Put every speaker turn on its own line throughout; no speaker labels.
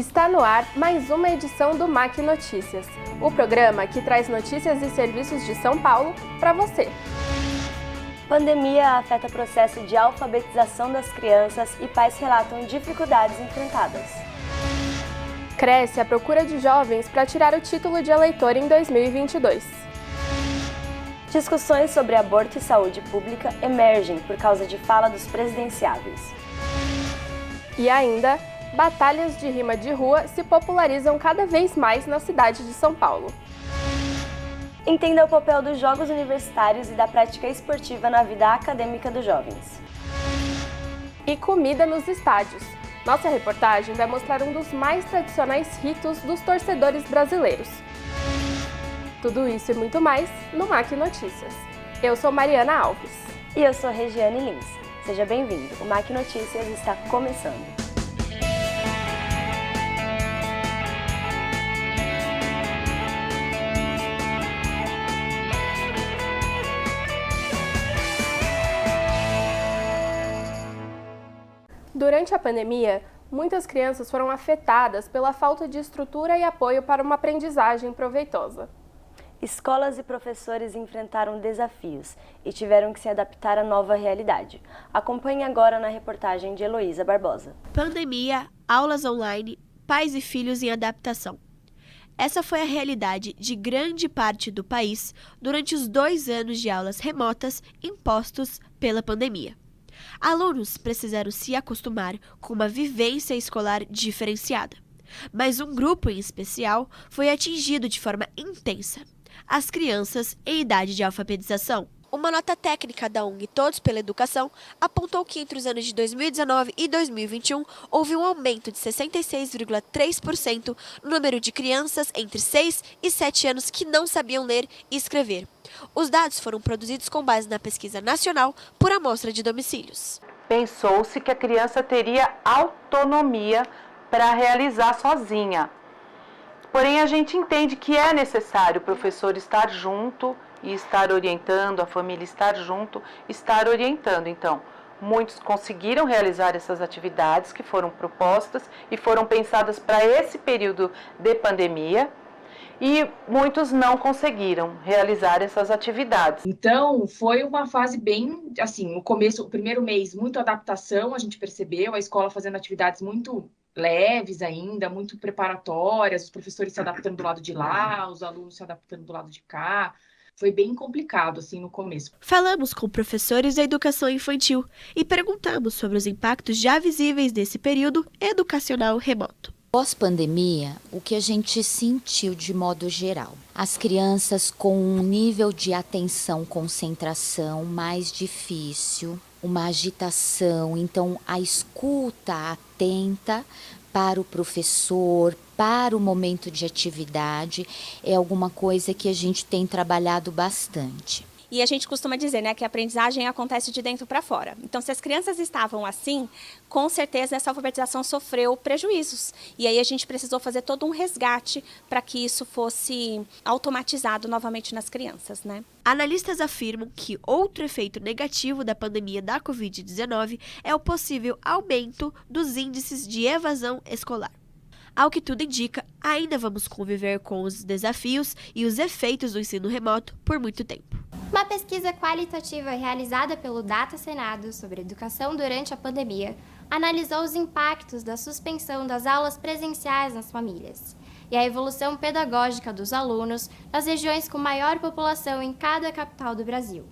Está no ar mais uma edição do MAC Notícias, o programa que traz notícias e serviços de São Paulo para você.
Pandemia afeta o processo de alfabetização das crianças e pais relatam dificuldades enfrentadas.
Cresce a procura de jovens para tirar o título de eleitor em 2022.
Discussões sobre aborto e saúde pública emergem por causa de fala dos presidenciáveis.
E ainda, batalhas de rima de rua se popularizam cada vez mais na cidade de São Paulo.
Entenda o papel dos jogos universitários e da prática esportiva na vida acadêmica dos jovens.
E comida nos estádios. Nossa reportagem vai mostrar um dos mais tradicionais ritos dos torcedores brasileiros. Tudo isso e muito mais no MAC Notícias. Eu sou Mariana Alves.
E eu sou Regiane Lins. Seja bem-vindo. O MAC Notícias está começando.
Durante a pandemia, muitas crianças foram afetadas pela falta de estrutura e apoio para uma aprendizagem proveitosa.
Escolas e professores enfrentaram desafios e tiveram que se adaptar à nova realidade. Acompanhe agora na reportagem de Heloísa Barbosa.
Pandemia, aulas online, pais e filhos em adaptação. Essa foi a realidade de grande parte do país durante os 2 anos de aulas remotas impostos pela pandemia. Alunos precisaram se acostumar com uma vivência escolar diferenciada. Mas um grupo em especial foi atingido de forma intensa: as crianças em idade de alfabetização. Uma nota técnica da ONG Todos pela Educação apontou que entre os anos de 2019 e 2021 houve um aumento de 66,3% no número de crianças entre 6 e 7 anos que não sabiam ler e escrever. Os dados foram produzidos com base na pesquisa nacional por amostra de domicílios.
Pensou-se que a criança teria autonomia para realizar sozinha. Porém, a gente entende que é necessário o professor estar junto e estar orientando, a família estar junto, estar orientando. Então, muitos conseguiram realizar essas atividades que foram propostas e foram pensadas para esse período de pandemia, e muitos não conseguiram realizar essas atividades.
Então, foi uma fase bem, assim, o começo, o primeiro mês, muito adaptação, a gente percebeu, a escola fazendo atividades muito leves ainda, muito preparatórias, os professores se adaptando do lado de lá, os alunos se adaptando do lado de cá. Foi bem complicado, assim, no começo.
Falamos com professores da educação infantil e perguntamos sobre os impactos já visíveis desse período educacional remoto.
Pós-pandemia, o que a gente sentiu de modo geral? As crianças com um nível de atenção, concentração mais difícil, uma agitação, então a escuta atenta para o professor, para o momento de atividade, é alguma coisa que a gente tem trabalhado bastante.
E a gente costuma dizer, né, que a aprendizagem acontece de dentro para fora. Então, se as crianças estavam assim, com certeza essa alfabetização sofreu prejuízos. E aí a gente precisou fazer todo um resgate para que isso fosse automatizado novamente nas crianças, né?
Analistas afirmam que outro efeito negativo da pandemia da Covid-19 é o possível aumento dos índices de evasão escolar. Ao que tudo indica, ainda vamos conviver com os desafios e os efeitos do ensino remoto por muito tempo.
Uma pesquisa qualitativa realizada pelo Data Senado sobre educação durante a pandemia analisou os impactos da suspensão das aulas presenciais nas famílias e a evolução pedagógica dos alunos nas regiões com maior população em cada capital do Brasil.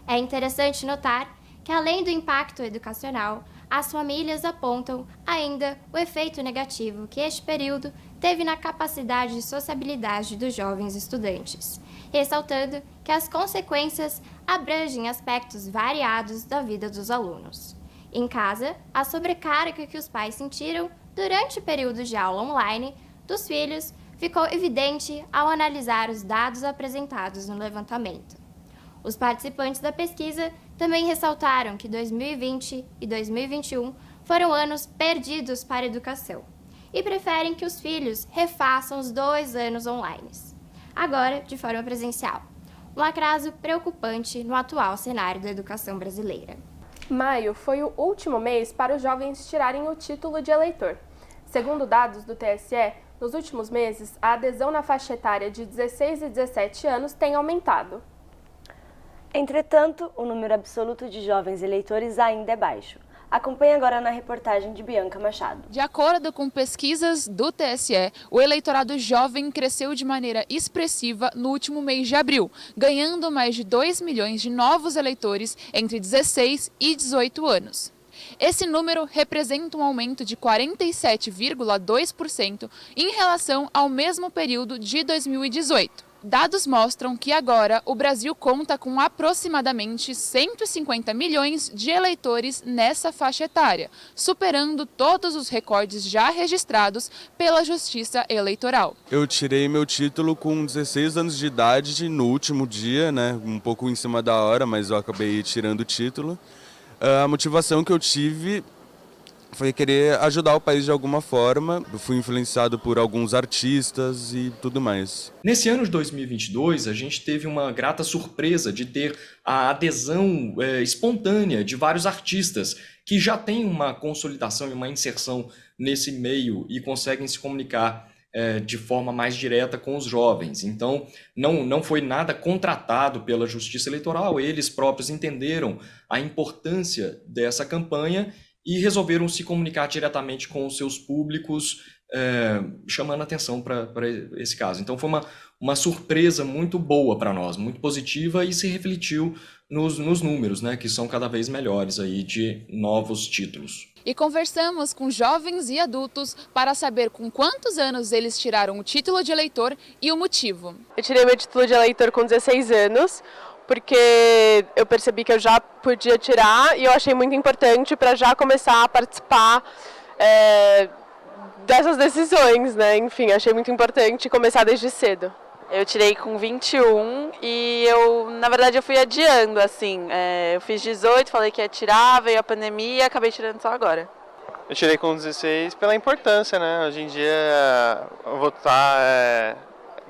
É interessante notar que, além do impacto educacional, as famílias apontam ainda o efeito negativo que este período teve na capacidade de sociabilidade dos jovens estudantes, ressaltando que as consequências abrangem aspectos variados da vida dos alunos. Em casa, a sobrecarga que os pais sentiram durante o período de aula online dos filhos ficou evidente ao analisar os dados apresentados no levantamento. Os participantes da pesquisa também ressaltaram que 2020 e 2021 foram anos perdidos para a educação e preferem que os filhos refaçam os 2 anos online, agora de forma presencial. Um atraso preocupante no atual cenário da educação brasileira.
Maio foi o último mês para os jovens tirarem o título de eleitor. Segundo dados do TSE, nos últimos meses, a adesão na faixa etária de 16 e 17 anos tem aumentado.
Entretanto, o número absoluto de jovens eleitores ainda é baixo. Acompanhe agora na reportagem de Bianca Machado.
De acordo com pesquisas do TSE, o eleitorado jovem cresceu de maneira expressiva no último mês de abril, ganhando mais de 2 milhões de novos eleitores entre 16 e 18 anos. Esse número representa um aumento de 47,2% em relação ao mesmo período de 2018. Dados mostram que agora o Brasil conta com aproximadamente 150 milhões de eleitores nessa faixa etária, superando todos os recordes já registrados pela Justiça Eleitoral.
Eu tirei meu título com 16 anos de idade no último dia, né? Um pouco em cima da hora, mas eu acabei tirando o título. A motivação que eu tive foi querer ajudar o país de alguma forma. Eu fui influenciado por alguns artistas e tudo mais.
Nesse ano de 2022, a gente teve uma grata surpresa de ter a adesão espontânea de vários artistas que já têm uma consolidação e uma inserção nesse meio e conseguem se comunicar de forma mais direta com os jovens. Então, não foi nada contratado pela Justiça Eleitoral, eles próprios entenderam a importância dessa campanha e resolveram se comunicar diretamente com os seus públicos, chamando atenção para esse caso. Então foi uma surpresa muito boa para nós, muito positiva, e se refletiu nos números, né, que são cada vez melhores aí de novos títulos.
E conversamos com jovens e adultos para saber com quantos anos eles tiraram o título de eleitor e o motivo.
Eu tirei meu título de eleitor com 16 anos, porque eu percebi que eu já podia tirar e eu achei muito importante para já começar a participar dessas decisões, né? Enfim, achei muito importante começar desde cedo.
Eu tirei com 21 e na verdade, eu fui adiando, assim. Eu fiz 18, falei que ia tirar, veio a pandemia e acabei tirando só agora.
Eu tirei com 16 pela importância, né? Hoje em dia, votar é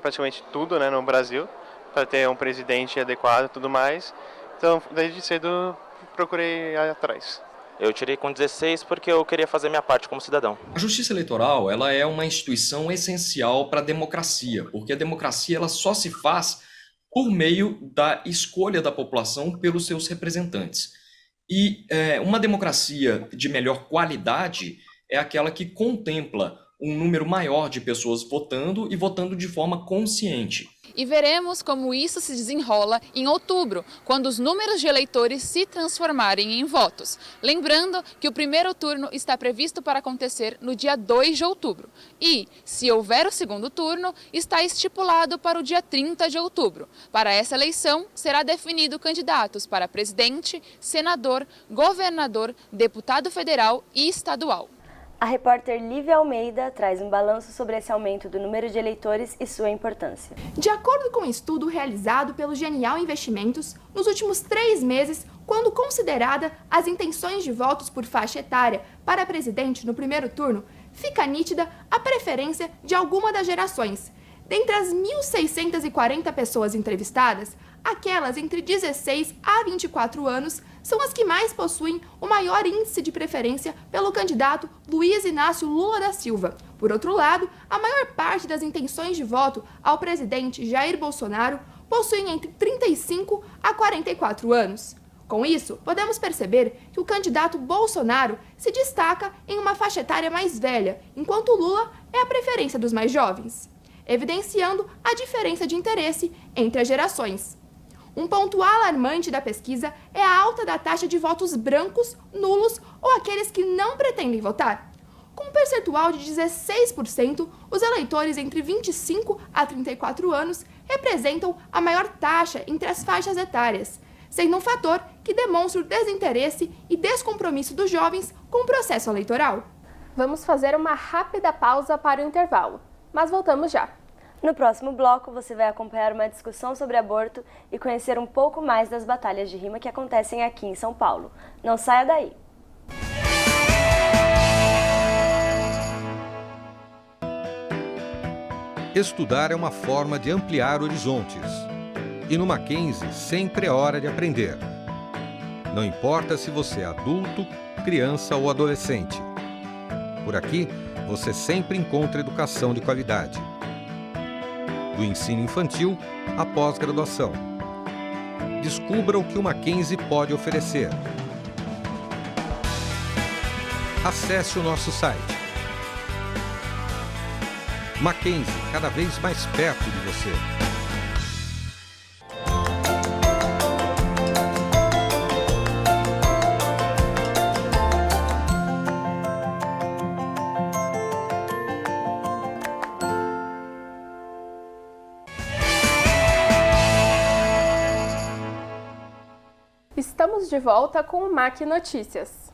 praticamente tudo, né, no Brasil, para ter um presidente adequado e tudo mais. Então, desde cedo, procurei ir atrás.
Eu tirei com 16 porque eu queria fazer minha parte como cidadão.
A Justiça Eleitoral, ela é uma instituição essencial para a democracia, porque a democracia ela só se faz por meio da escolha da população pelos seus representantes. E uma democracia de melhor qualidade é aquela que contempla um número maior de pessoas votando e votando de forma consciente.
E veremos como isso se desenrola em outubro, quando os números de eleitores se transformarem em votos. Lembrando que o primeiro turno está previsto para acontecer no dia 2 de outubro. E, se houver o segundo turno, está estipulado para o dia 30 de outubro. Para essa eleição, será definido candidatos para presidente, senador, governador, deputado federal e estadual.
A repórter Lívia Almeida traz um balanço sobre esse aumento do número de eleitores e sua importância.
De acordo com um estudo realizado pelo Genial Investimentos, nos últimos 3 meses, quando considerada as intenções de votos por faixa etária para presidente no primeiro turno, fica nítida a preferência de alguma das gerações. Dentre as 1.640 pessoas entrevistadas, aquelas entre 16 a 24 anos são as que mais possuem o maior índice de preferência pelo candidato Luiz Inácio Lula da Silva. Por outro lado, a maior parte das intenções de voto ao presidente Jair Bolsonaro possuem entre 35 a 44 anos. Com isso, podemos perceber que o candidato Bolsonaro se destaca em uma faixa etária mais velha, enquanto Lula é a preferência dos mais jovens, evidenciando a diferença de interesse entre as gerações. Um ponto alarmante da pesquisa é a alta da taxa de votos brancos, nulos ou aqueles que não pretendem votar. Com um percentual de 16%, os eleitores entre 25 a 34 anos representam a maior taxa entre as faixas etárias, sendo um fator que demonstra o desinteresse e descompromisso dos jovens com o processo eleitoral.
Vamos fazer uma rápida pausa para o intervalo, mas voltamos já.
No próximo bloco, você vai acompanhar uma discussão sobre aborto e conhecer um pouco mais das batalhas de rima que acontecem aqui em São Paulo. Não saia daí!
Estudar é uma forma de ampliar horizontes. E no Mackenzie, sempre é hora de aprender. Não importa se você é adulto, criança ou adolescente. Por aqui, você sempre encontra educação de qualidade. Do ensino infantil à pós-graduação. Descubra o que o Mackenzie pode oferecer. Acesse o nosso site. Mackenzie, cada vez mais perto de você.
Estamos de volta com o MAC Notícias.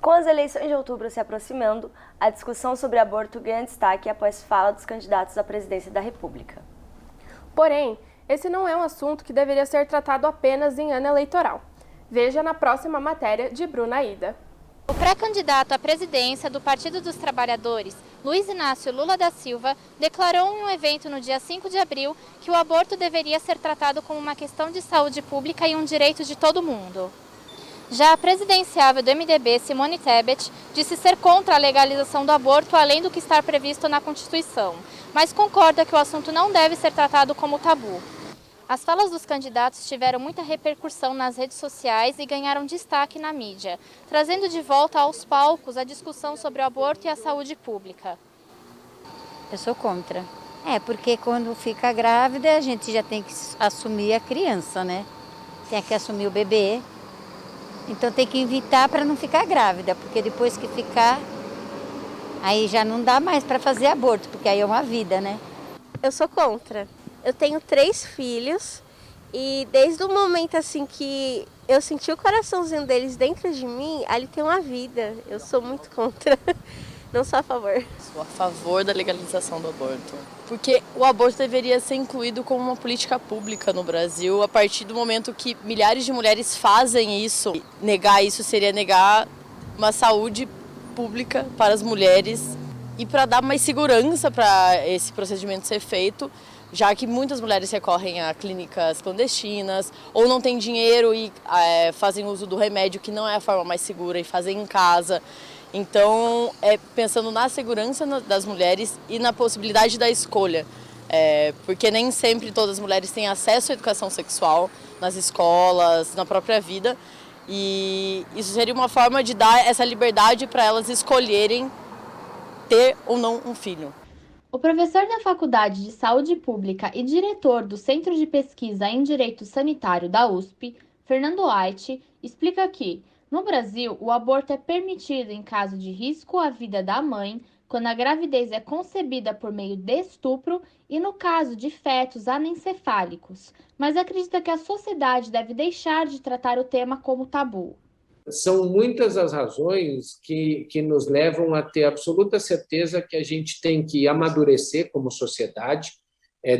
Com as eleições de outubro se aproximando, a discussão sobre aborto ganha destaque após fala dos candidatos à presidência da República.
Porém, esse não é um assunto que deveria ser tratado apenas em ano eleitoral. Veja na próxima matéria de Bruna Ida.
O pré-candidato à presidência do Partido dos Trabalhadores, Luiz Inácio Lula da Silva, declarou em um evento no dia 5 de abril que o aborto deveria ser tratado como uma questão de saúde pública e um direito de todo mundo. Já a presidenciável do MDB, Simone Tebet, disse ser contra a legalização do aborto além do que está previsto na Constituição, mas concorda que o assunto não deve ser tratado como tabu. As falas dos candidatos tiveram muita repercussão nas redes sociais e ganharam destaque na mídia, trazendo de volta aos palcos a discussão sobre o aborto e a saúde pública.
Eu sou contra. Porque quando fica grávida a gente já tem que assumir a criança, né? Tem que assumir o bebê. Então tem que evitar para não ficar grávida, porque depois que ficar, aí já não dá mais para fazer aborto, porque aí é uma vida, né?
Eu sou contra. Eu tenho 3 filhos e desde o momento assim que eu senti o coraçãozinho deles dentro de mim, ali tem uma vida. Eu sou muito contra. Não sou a favor.
Sou a favor da legalização do aborto. Porque o aborto deveria ser incluído como uma política pública no Brasil a partir do momento que milhares de mulheres fazem isso. Negar isso seria negar uma saúde pública para as mulheres e para dar mais segurança para esse procedimento ser feito, já que muitas mulheres recorrem a clínicas clandestinas ou não têm dinheiro e fazem uso do remédio que não é a forma mais segura e fazem em casa. Então, pensando na segurança das mulheres e na possibilidade da escolha, porque nem sempre todas as mulheres têm acesso à educação sexual nas escolas, na própria vida, e isso seria uma forma de dar essa liberdade para elas escolherem ter ou não um filho.
O professor da Faculdade de Saúde Pública e diretor do Centro de Pesquisa em Direito Sanitário da USP, Fernando White, explica que, no Brasil, o aborto é permitido em caso de risco à vida da mãe, quando a gravidez é concebida por meio de estupro e no caso de fetos anencefálicos, mas acredita que a sociedade deve deixar de tratar o tema como tabu.
São muitas as razões que nos levam a ter absoluta certeza que a gente tem que amadurecer como sociedade,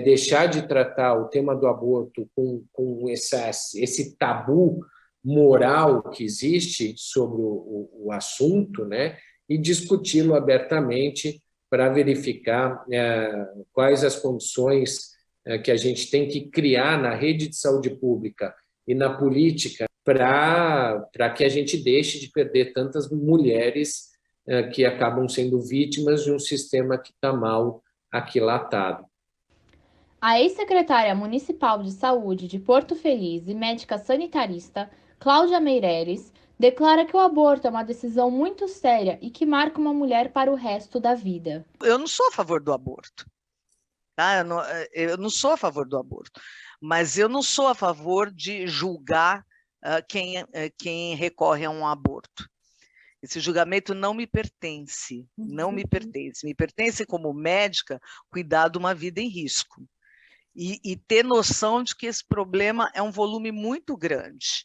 deixar de tratar o tema do aborto com esse tabu moral que existe sobre o assunto, né, e discuti-lo abertamente para verificar quais as condições que a gente tem que criar na rede de saúde pública e na política para que a gente deixe de perder tantas mulheres que acabam sendo vítimas de um sistema que está mal aquilatado.
A ex-secretária municipal de saúde de Porto Feliz e médica sanitarista, Cláudia Meireles, declara que o aborto é uma decisão muito séria e que marca uma mulher para o resto da vida.
Eu não sou a favor do aborto, tá? Eu não sou a favor do aborto, mas eu não sou a favor de julgar quem recorre a um aborto. Esse julgamento não me pertence, não me pertence. Me pertence como médica cuidar de uma vida em risco e ter noção de que esse problema é um volume muito grande.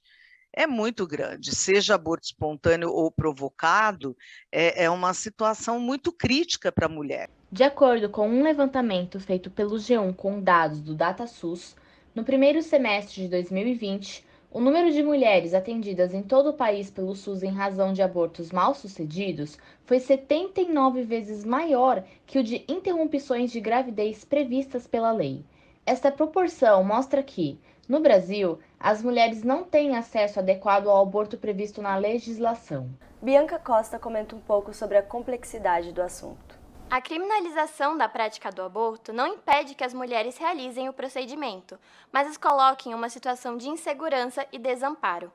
É muito grande, seja aborto espontâneo ou provocado, é uma situação muito crítica para a mulher.
De acordo com um levantamento feito pelo G1 com dados do DataSUS, no primeiro semestre de 2020, o número de mulheres atendidas em todo o país pelo SUS em razão de abortos mal-sucedidos foi 79 vezes maior que o de interrupções de gravidez previstas pela lei. Esta proporção mostra que, no Brasil, as mulheres não têm acesso adequado ao aborto previsto na legislação.
Bianca Costa comenta um pouco sobre a complexidade do assunto. A criminalização da prática do aborto não impede que as mulheres realizem o procedimento, mas as coloca em uma situação de insegurança e desamparo.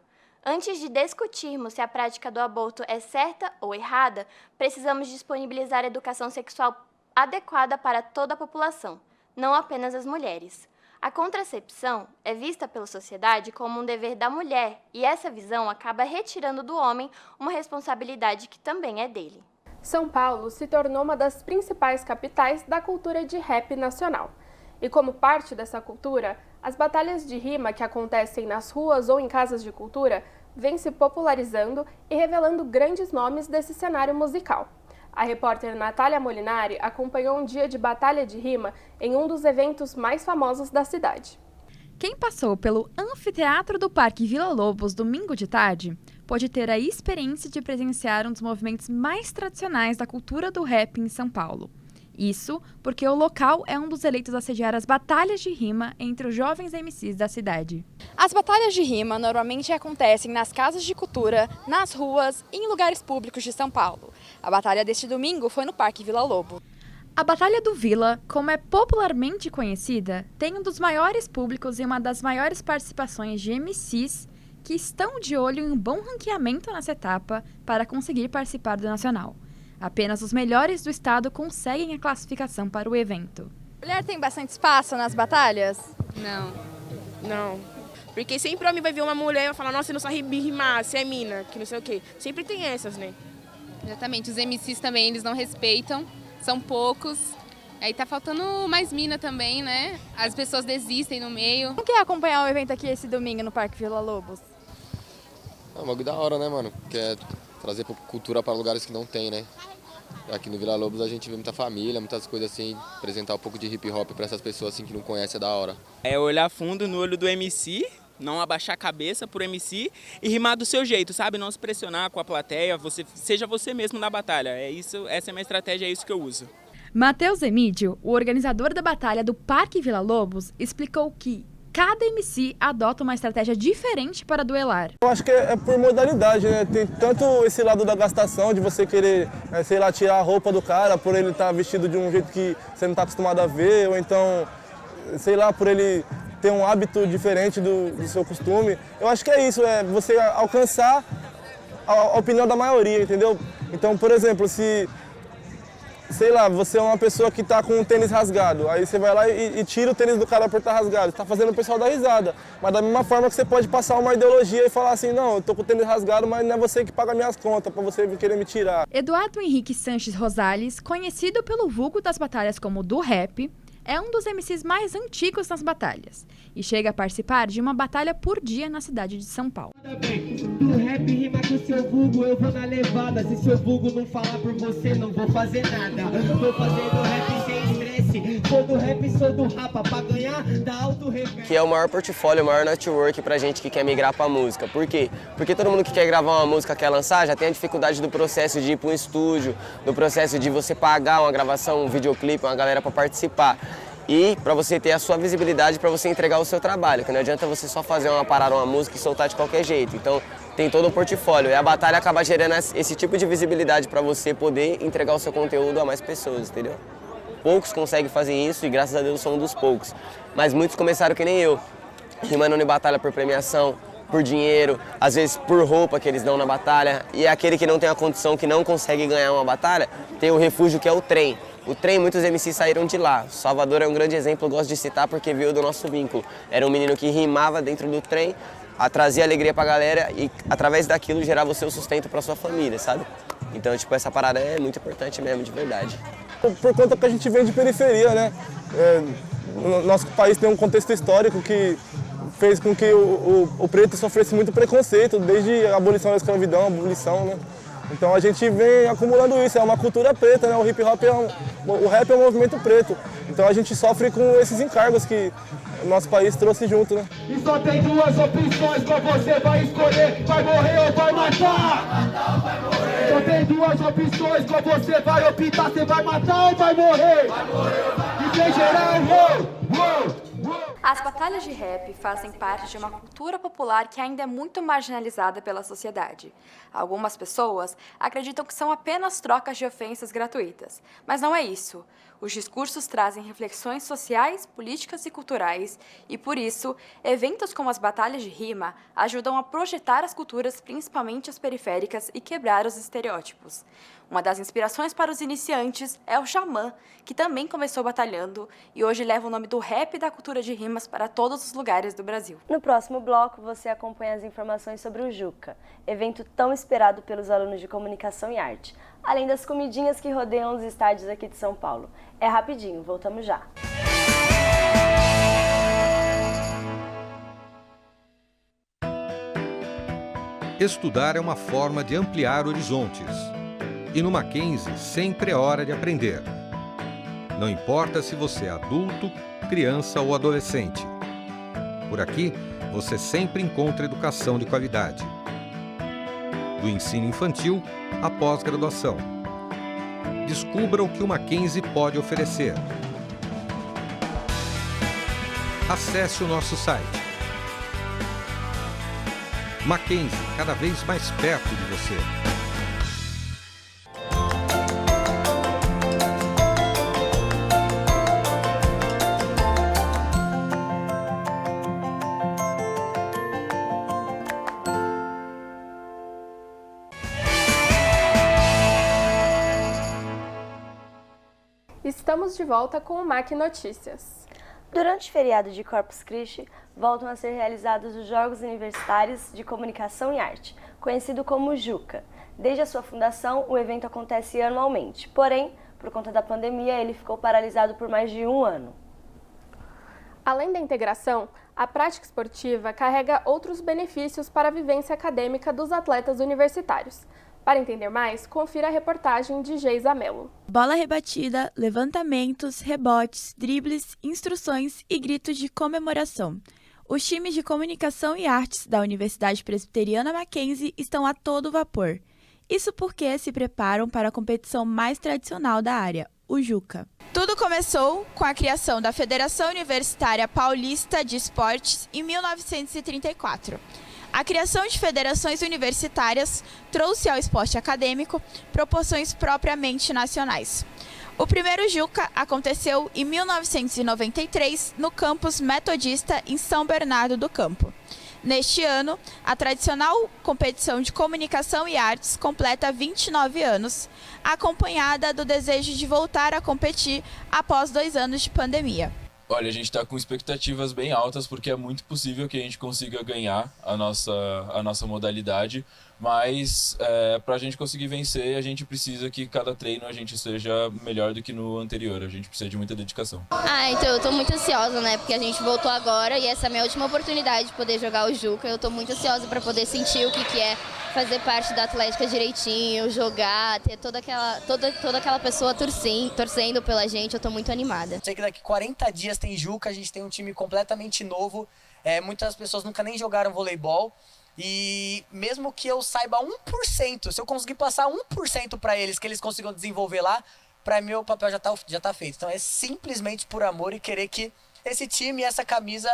Antes de discutirmos se a prática do aborto é certa ou errada, precisamos disponibilizar educação sexual adequada para toda a população, não apenas as mulheres. A contracepção é vista pela sociedade como um dever da mulher, e essa visão acaba retirando do homem uma responsabilidade que também é dele.
São Paulo se tornou uma das principais capitais da cultura de rap nacional. E como parte dessa cultura, as batalhas de rima que acontecem nas ruas ou em casas de cultura vêm se popularizando e revelando grandes nomes desse cenário musical. A repórter Natália Molinari acompanhou um dia de batalha de rima em um dos eventos mais famosos da cidade.
Quem passou pelo Anfiteatro do Parque Vila Lobos domingo de tarde pôde ter a experiência de presenciar um dos movimentos mais tradicionais da cultura do rap em São Paulo. Isso porque o local é um dos eleitos a sediar as batalhas de rima entre os jovens MCs da cidade.
As batalhas de rima normalmente acontecem nas casas de cultura, nas ruas e em lugares públicos de São Paulo. A batalha deste domingo foi no Parque Vila Lobos.
A Batalha do Vila, como é popularmente conhecida, tem um dos maiores públicos e uma das maiores participações de MCs que estão de olho em um bom ranqueamento nessa etapa para conseguir participar do Nacional. Apenas os melhores do estado conseguem a classificação para o evento.
Mulher tem bastante espaço nas batalhas?
Não. Porque sempre homem vai ver uma mulher e vai falar, nossa, você não sabe rimar, você é mina, que não sei o quê. Sempre tem essas, né?
Exatamente, os MCs também, eles não respeitam, são poucos. Aí tá faltando mais mina também, né? As pessoas desistem no meio.
Como que é acompanhar o evento aqui esse domingo no Parque Vila Lobos?
É um bagulho da hora, né, mano? Que é trazer cultura para lugares que não tem, né? Aqui no Vila Lobos a gente vê muita família, muitas coisas assim, apresentar um pouco de hip hop para essas pessoas assim que não conhecem é da hora.
É olhar fundo no olho do MC, não abaixar a cabeça pro MC e rimar do seu jeito, sabe? Não se pressionar com a plateia, seja você mesmo na batalha. Essa é a minha estratégia, é isso que eu uso.
Matheus Emídio, o organizador da batalha do Parque Vila Lobos, explicou que cada MC adota uma estratégia diferente para duelar.
Eu acho que é por modalidade, né? Tem tanto esse lado da gastação, de você querer, sei lá, tirar a roupa do cara por ele estar vestido de um jeito que você não está acostumado a ver, ou então, sei lá, por ele ter um hábito diferente do seu costume. Eu acho que é isso, é você alcançar a opinião da maioria, entendeu? Então, por exemplo, se, sei lá, você é uma pessoa que está com um tênis rasgado, aí você vai lá e tira o tênis do cara por estar rasgado, está fazendo o pessoal dar risada. Mas da mesma forma que você pode passar uma ideologia e falar assim, não, eu tô com o tênis rasgado, mas não é você que paga minhas contas, para você querer me tirar.
Eduardo Henrique Sanches Rosales, conhecido pelo vulgo das batalhas como do rap, é um dos MCs mais antigos nas batalhas e chega a participar de uma batalha por dia na cidade de São Paulo.
Do rap rima com seu vulgo, eu vou na levada. Se seu vulgo não falar por você, não vou fazer nada. Tô fazendo rap sem estresse, sou do rap, sou do rapa, pra ganhar da alto reverso.
Que é o maior portfólio, o maior network pra gente que quer migrar pra música. Por quê? Porque todo mundo que quer gravar uma música, quer lançar, já tem a dificuldade do processo de ir pra um estúdio, do processo de você pagar uma gravação, um videoclipe, uma galera pra participar. E para você ter a sua visibilidade, para você entregar o seu trabalho, que não adianta você só fazer uma parada, uma música e soltar de qualquer jeito. Então tem todo um portfólio e a batalha acaba gerando esse tipo de visibilidade para você poder entregar o seu conteúdo a mais pessoas, entendeu? Poucos conseguem fazer isso e graças a Deus sou um dos poucos. Mas muitos começaram que nem eu, rimando em batalha por premiação, por dinheiro, às vezes por roupa que eles dão na batalha. E aquele que não tem a condição, que não consegue ganhar uma batalha, tem o refúgio que é o trem. O trem, muitos MCs saíram de lá. Salvador é um grande exemplo, eu gosto de citar porque veio do nosso vínculo. Era um menino que rimava dentro do trem, trazia alegria pra galera e através daquilo gerava o seu sustento pra sua família, sabe? Então, tipo, essa parada é muito importante mesmo, de verdade.
Por conta que a gente vem de periferia, né? Nosso país tem um contexto histórico que fez com que o preto sofresse muito preconceito, desde a abolição da escravidão, a abolição, né? Então a gente vem acumulando isso, é uma cultura preta, né? O hip hop o rap é um movimento preto. Então a gente sofre com esses encargos que o nosso país trouxe junto, né?
E só tem duas opções, qual você vai escolher, vai morrer ou vai matar? Vai matar ou vai morrer? Só tem duas opções, qual você vai optar, você vai matar ou vai morrer? Vai morrer ou vai matar? E em geral, uou, uou, uou.
As batalhas de rap fazem parte de uma cultura popular que ainda é muito marginalizada pela sociedade. Algumas pessoas acreditam que são apenas trocas de ofensas gratuitas, mas não é isso. Os discursos trazem reflexões sociais, políticas e culturais, e por isso, eventos como as batalhas de rima ajudam a projetar as culturas, principalmente as periféricas, e quebrar os estereótipos. Uma das inspirações para os iniciantes é o Xamã, que também começou batalhando e hoje leva o nome do rap e da cultura de rimas para todos os lugares do Brasil.
No próximo bloco, você acompanha as informações sobre o Juca, evento tão esperado pelos alunos de comunicação e arte, além das comidinhas que rodeiam os estádios aqui de São Paulo. É rapidinho, voltamos já.
Estudar é uma forma de ampliar horizontes. E no Mackenzie sempre é hora de aprender. Não importa se você é adulto, criança ou adolescente. Por aqui, você sempre encontra educação de qualidade. Do ensino infantil à pós-graduação. Descubra o que o Mackenzie pode oferecer. Acesse o nosso site. Mackenzie, cada vez mais perto de você.
Estamos de volta com o MAC Notícias.
Durante o feriado de Corpus Christi, voltam a ser realizados os Jogos Universitários de Comunicação e Arte, conhecido como JUCA. Desde a sua fundação, o evento acontece anualmente, porém, por conta da pandemia, ele ficou paralisado por mais de um ano.
Além da integração, a prática esportiva carrega outros benefícios para a vivência acadêmica dos atletas universitários. Para entender mais, confira a reportagem de Geisa Mello.
Bola rebatida, levantamentos, rebotes, dribles, instruções e gritos de comemoração. Os times de comunicação e artes da Universidade Presbiteriana Mackenzie estão a todo vapor. Isso porque se preparam para a competição mais tradicional da área, o JUCA. Tudo começou com a criação da Federação Universitária Paulista de Esportes em 1934. A criação de federações universitárias trouxe ao esporte acadêmico proporções propriamente nacionais. O primeiro JUCA aconteceu em 1993 no campus Metodista em São Bernardo do Campo. Neste ano, a tradicional competição de comunicação e artes completa 29 anos, acompanhada do desejo de voltar a competir após 2 anos de pandemia.
Olha, a gente está com expectativas bem altas porque é muito possível que a gente consiga ganhar a nossa modalidade, mas para a gente conseguir vencer, a gente precisa que cada treino a gente seja melhor do que no anterior, a gente precisa de muita dedicação.
Então eu estou muito ansiosa, né, porque a gente voltou agora e essa é a minha última oportunidade de poder jogar o JUCA. Eu estou muito ansiosa para poder sentir o que é fazer parte da Atlética direitinho, jogar, ter toda aquela pessoa torcendo pela gente. Eu estou muito animada.
Sei que daqui 40 dias tem JUCA, a gente tem um time completamente novo, muitas pessoas nunca nem jogaram voleibol e mesmo que eu saiba 1%, se eu conseguir passar 1% para eles, que eles consigam desenvolver lá, para mim o papel já tá feito. Então é simplesmente por amor e querer que esse time e essa camisa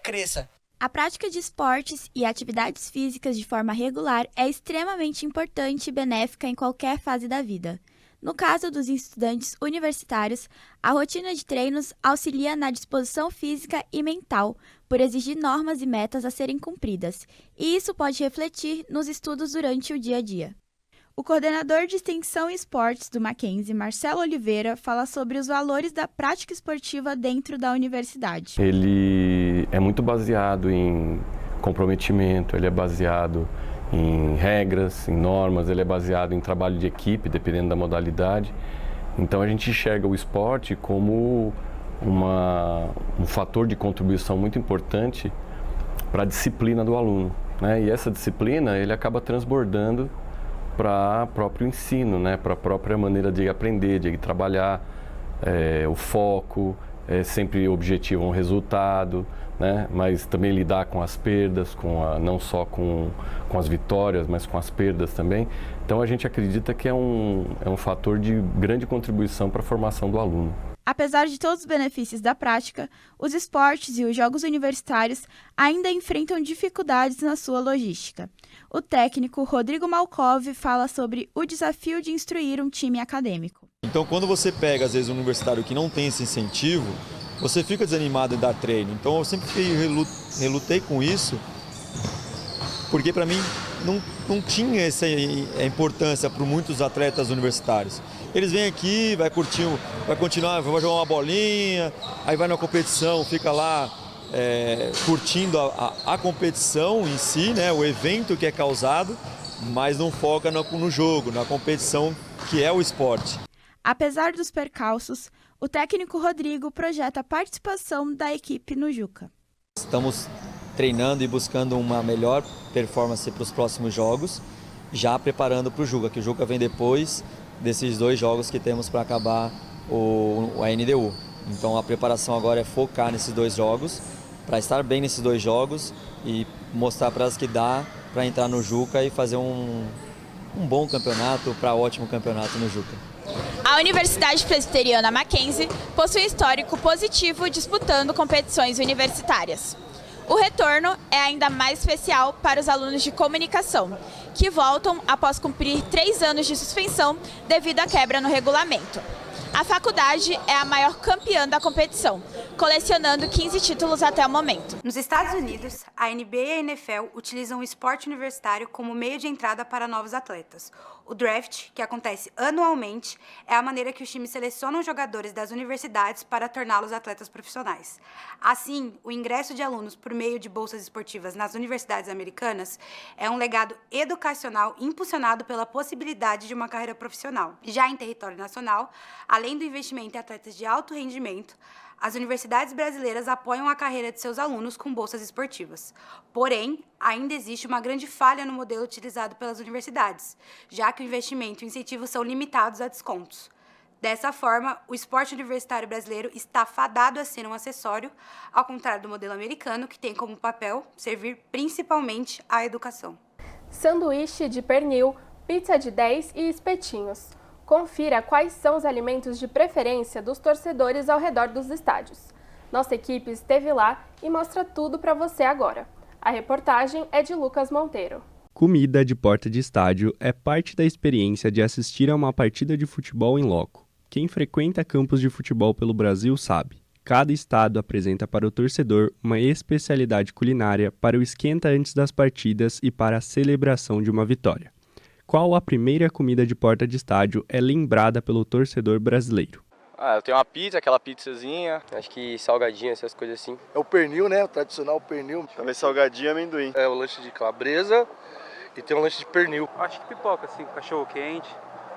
cresça.
A prática de esportes e atividades físicas de forma regular é extremamente importante e benéfica em qualquer fase da vida. No caso dos estudantes universitários, a rotina de treinos auxilia na disposição física e mental, por exigir normas e metas a serem cumpridas, e isso pode refletir nos estudos durante o dia a dia. O coordenador de Extensão e Esportes do Mackenzie, Marcelo Oliveira, fala sobre os valores da prática esportiva dentro da universidade.
Ele é muito baseado em comprometimento, ele é baseado em regras, em normas, ele é baseado em trabalho de equipe, dependendo da modalidade. Então a gente enxerga o esporte como um fator de contribuição muito importante para a disciplina do aluno, né? E essa disciplina ele acaba transbordando para o próprio ensino, né? Para a própria maneira de aprender, de trabalhar, o foco, sempre objetivo um resultado, né? Mas também lidar com as perdas, não só com as vitórias, mas com as perdas também. Então a gente acredita que é um fator de grande contribuição para a formação do aluno.
Apesar de todos os benefícios da prática, os esportes e os jogos universitários ainda enfrentam dificuldades na sua logística. O técnico Rodrigo Malkov fala sobre o desafio de instruir um time acadêmico.
Então, quando você pega, às vezes, um universitário que não tem esse incentivo, você fica desanimado em dar treino. Então, eu sempre relutei com isso, porque para mim não tinha essa importância para muitos atletas universitários. Eles vêm aqui, vai continuar, vai jogar uma bolinha, aí vai na competição, fica lá curtindo a competição em si, né, o evento que é causado, mas não foca no jogo, na competição que é o esporte.
Apesar dos percalços, o técnico Rodrigo projeta a participação da equipe no Juca.
Estamos treinando e buscando uma melhor performance para os próximos jogos, já preparando para o Juca, que o Juca vem depois desses 2 jogos que temos para acabar a NDU. Então a preparação agora é focar nesses 2 jogos, para estar bem nesses 2 jogos e mostrar para elas que dá para entrar no Juca e fazer um bom campeonato, para ótimo campeonato no Juca.
A Universidade Presbiteriana Mackenzie possui um histórico positivo disputando competições universitárias. O retorno é ainda mais especial para os alunos de comunicação, que voltam após cumprir 3 anos de suspensão devido à quebra no regulamento. A faculdade é a maior campeã da competição, colecionando 15 títulos até o momento.
Nos Estados Unidos, a NBA e a NFL utilizam o esporte universitário como meio de entrada para novos atletas. O draft, que acontece anualmente, é a maneira que os times selecionam jogadores das universidades para torná-los atletas profissionais. Assim, o ingresso de alunos por meio de bolsas esportivas nas universidades americanas é um legado educacional impulsionado pela possibilidade de uma carreira profissional. Já em território nacional, além do investimento em atletas de alto rendimento, as universidades brasileiras apoiam a carreira de seus alunos com bolsas esportivas. Porém, ainda existe uma grande falha no modelo utilizado pelas universidades, já que o investimento e o incentivo são limitados a descontos. Dessa forma, o esporte universitário brasileiro está fadado a ser um acessório, ao contrário do modelo americano, que tem como papel servir principalmente à educação.
Sanduíche de pernil, pizza de 10 e espetinhos. Confira quais são os alimentos de preferência dos torcedores ao redor dos estádios. Nossa equipe esteve lá e mostra tudo para você agora. A reportagem é de Lucas Monteiro.
Comida de porta de estádio é parte da experiência de assistir a uma partida de futebol em loco. Quem frequenta campos de futebol pelo Brasil sabe. Cada estado apresenta para o torcedor uma especialidade culinária para o esquenta antes das partidas e para a celebração de uma vitória. Qual a primeira comida de porta de estádio é lembrada pelo torcedor brasileiro?
Eu tenho uma pizza, aquela pizzazinha, acho que salgadinha, essas coisas assim.
É o pernil, né? O tradicional pernil.
Também salgadinho e amendoim.
É o lanche de calabresa e tem um lanche de pernil.
Acho que pipoca, assim, cachorro quente,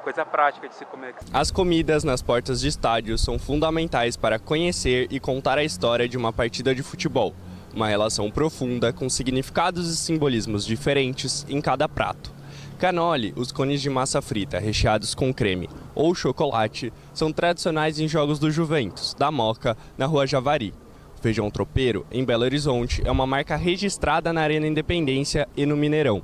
coisa prática de se comer.
As comidas nas portas de estádio são fundamentais para conhecer e contar a história de uma partida de futebol. Uma relação profunda com significados e simbolismos diferentes em cada prato. Canole, os cones de massa frita recheados com creme ou chocolate, são tradicionais em jogos do Juventus, da Moca, na Rua Javari. O feijão tropeiro, em Belo Horizonte, é uma marca registrada na Arena Independência e no Mineirão.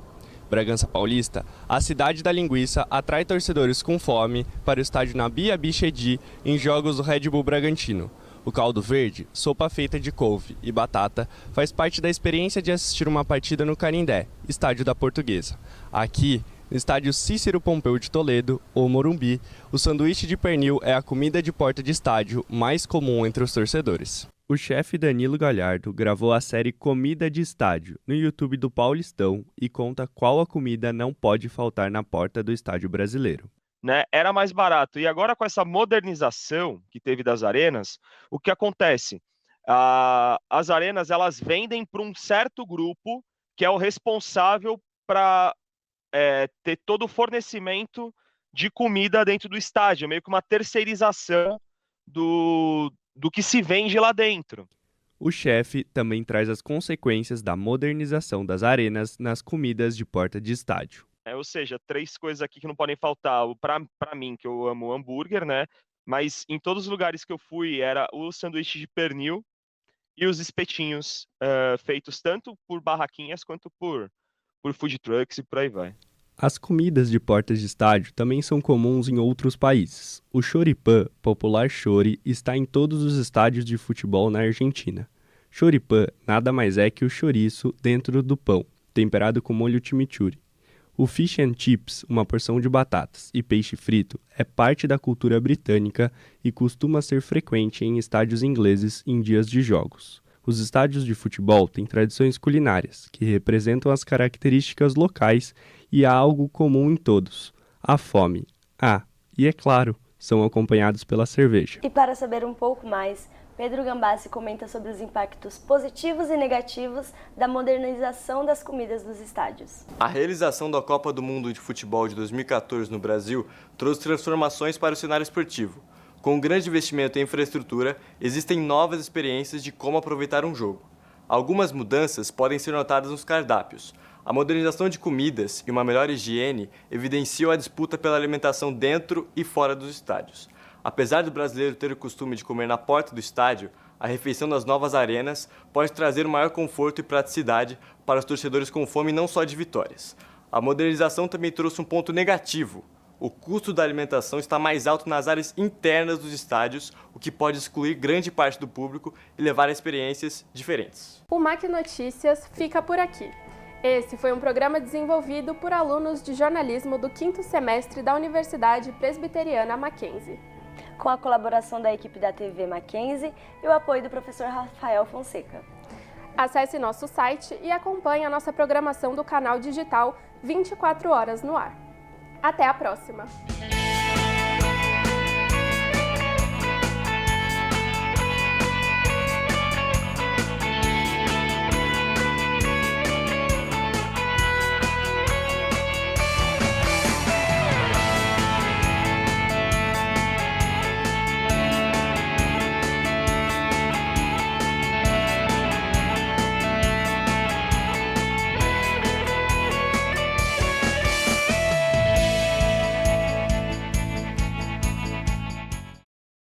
Bragança Paulista, a cidade da linguiça atrai torcedores com fome para o estádio Nabi Abichedi em jogos do Red Bull Bragantino. O caldo verde, sopa feita de couve e batata, faz parte da experiência de assistir uma partida no Canindé, estádio da Portuguesa. Aqui, no estádio Cícero Pompeu de Toledo, ou Morumbi, o sanduíche de pernil é a comida de porta de estádio mais comum entre os torcedores. O chefe Danilo Galhardo gravou a série Comida de Estádio no YouTube do Paulistão e conta qual a comida não pode faltar na porta do estádio brasileiro.
Era mais barato. E agora com essa modernização que teve das arenas, o que acontece? As arenas elas vendem para um certo grupo que é o responsável para ter todo o fornecimento de comida dentro do estádio, meio que uma terceirização do que se vende lá dentro.
O chefe também traz as consequências da modernização das arenas nas comidas de porta de estádio.
Ou seja, 3 coisas aqui que não podem faltar. Para mim, que eu amo hambúrguer, né? Mas em todos os lugares que eu fui, era o sanduíche de pernil e os espetinhos feitos tanto por barraquinhas quanto por food trucks e por aí vai.
As comidas de portas de estádio também são comuns em outros países. O choripã, popular chori, está em todos os estádios de futebol na Argentina. Choripã nada mais é que o chouriço dentro do pão, temperado com molho chimichurri. O fish and chips, uma porção de batatas e peixe frito, é parte da cultura britânica e costuma ser frequente em estádios ingleses em dias de jogos. Os estádios de futebol têm tradições culinárias, que representam as características locais e há algo comum em todos: a fome. E é claro, são acompanhados pela cerveja.
E para saber um pouco mais, Pedro Gambassi comenta sobre os impactos positivos e negativos da modernização das comidas dos estádios.
A realização da Copa do Mundo de Futebol de 2014 no Brasil trouxe transformações para o cenário esportivo. Com um grande investimento em infraestrutura, existem novas experiências de como aproveitar um jogo. Algumas mudanças podem ser notadas nos cardápios. A modernização de comidas e uma melhor higiene evidenciam a disputa pela alimentação dentro e fora dos estádios. Apesar do brasileiro ter o costume de comer na porta do estádio, a refeição das novas arenas pode trazer maior conforto e praticidade para os torcedores com fome não só de vitórias. A modernização também trouxe um ponto negativo. O custo da alimentação está mais alto nas áreas internas dos estádios, o que pode excluir grande parte do público e levar a experiências diferentes.
O MAC Notícias fica por aqui. Esse foi um programa desenvolvido por alunos de jornalismo do 5º semestre da Universidade Presbiteriana Mackenzie,
com a colaboração da equipe da TV Mackenzie e o apoio do professor Rafael Fonseca.
Acesse nosso site e acompanhe a nossa programação do canal digital 24 horas no ar. Até a próxima!